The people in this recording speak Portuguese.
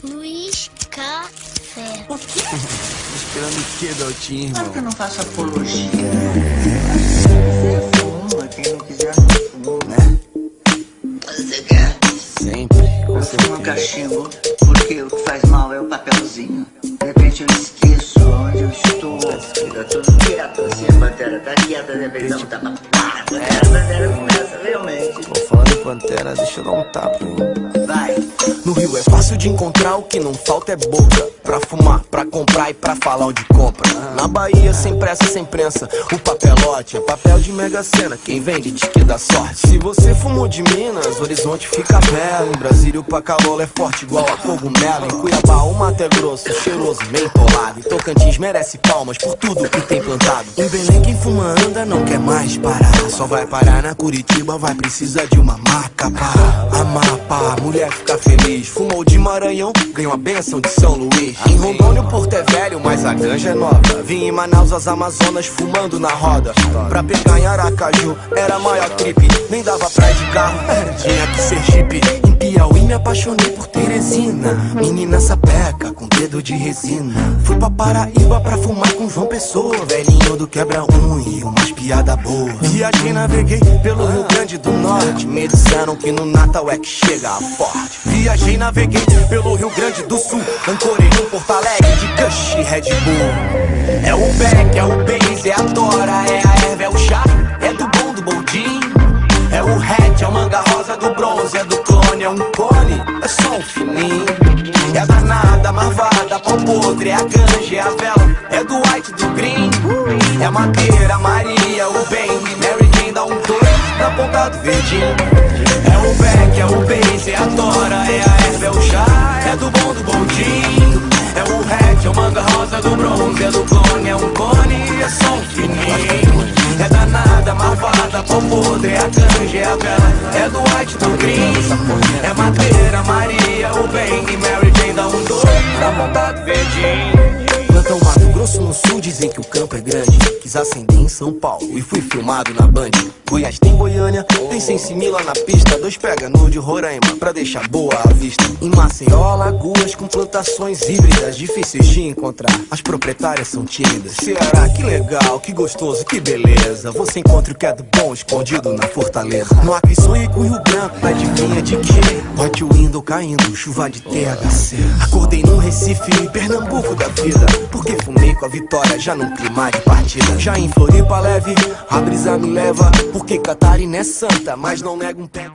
Luiz Café. O quê? Esperando o quê, Daltinho, irmão? Claro que eu não faço apologia. Você fuma, quem não quiser não fuma, né? Você quer? Sempre, com Eu fumo certeza. cachimbo, porque o que faz mal é o papelzinho. De repente eu esqueço onde eu estou. Fica tudo quieto, assim, a pantera tá quieta, de repente dá um tapa. A pantera começa realmente. Pô, falando em Pantera, deixa eu dar um tapa, hein? Vai. No Rio é fácil de encontrar, o que não falta é boca. Pra fumar, pra comprar e pra falar onde compra. Na Bahia, sem pressa, sem prensa, o papelote é papel de Mega Sena. Quem vende diz que dá sorte. Se você fumou de Minas, Horizonte fica belo. Em Brasília o Pacalola é forte igual a cogumelo. Em Cuiabá o Mato é grosso, cheiroso, mentolado. E Tocantins merece palmas por tudo que tem plantado. Em Belém quem fuma anda não quer mais parar. Só vai parar na Curitiba, vai precisar de uma maca pra Amapá, mulher fica feliz. Fumou de Maranhão, ganhou a bênção de São Luís. Em Rondônia o Porto é velho, mas a ganja é nova. Vim em Manaus as Amazonas fumando na roda. Pra pegar em Aracaju era a maior trip. Nem dava pra ir de carro, tinha que ser Jeep. Em Piauí me apaixonei por Teresina, menina sapeca com dedo de resina. Fui pra Paraíba pra fumar com João Pessoa, velhinho do quebra-unha e umas piada boa. Viajei, naveguei pelo Rio Grande do Norte. Me disseram que no Natal é que chega a forte. Viajei, naveguei pelo Rio Grande do Sul. Ancorei no Porto Alegre de Kush e Red Bull. É o Beck, é o Benz, é a Dora, é a erva, é o chá, é do bom, do boldinho. É o hatch, é o manga rosa do bronze, é do clone, é um cone, é só um fininho. É danada, marvada, pau podre, é a ganja, é a vela, é do white, do green. É a madeira, Maria, o bem, Mary Jane dá um dois na ponta do verdinho. É o Beck, é o Benz, é a Dora, é a erva, é o chá, é do bom, do bondinho. É o hatch, é o manga rosa do bronze, é do clone, é um cone, é só um fininho. É danada, marvada, pau podre, é a ganja, é a vela, é do white, do green. É madeira, Maria, o bem e Mary Jane dá um dois na ponta do verdinho. Plantão Mato Grosso no sul, dizem que o campo é grande. Quis acender em São Paulo e fui filmado na Band. Goiás tem Goiânia, tem Sensimila na pista. Dois pega no de Roraima pra deixar boa a vista. Em Maceió, lagoas com plantações híbridas, difíceis de encontrar, as proprietárias são tímidas. Ceará, que legal, que gostoso, que beleza. Você encontra o que é do bom escondido na fortaleza. No Acre sonhei com o Rio Branco, adivinha de quê? Hot window caindo, chuva de THC. Acordei no Recife, Pernambuco da vida, porque fumei com a vitória já num clima de partida. Já em Floripa leve, a brisa me leva, porque Catarina é santa, mas não nega um pega.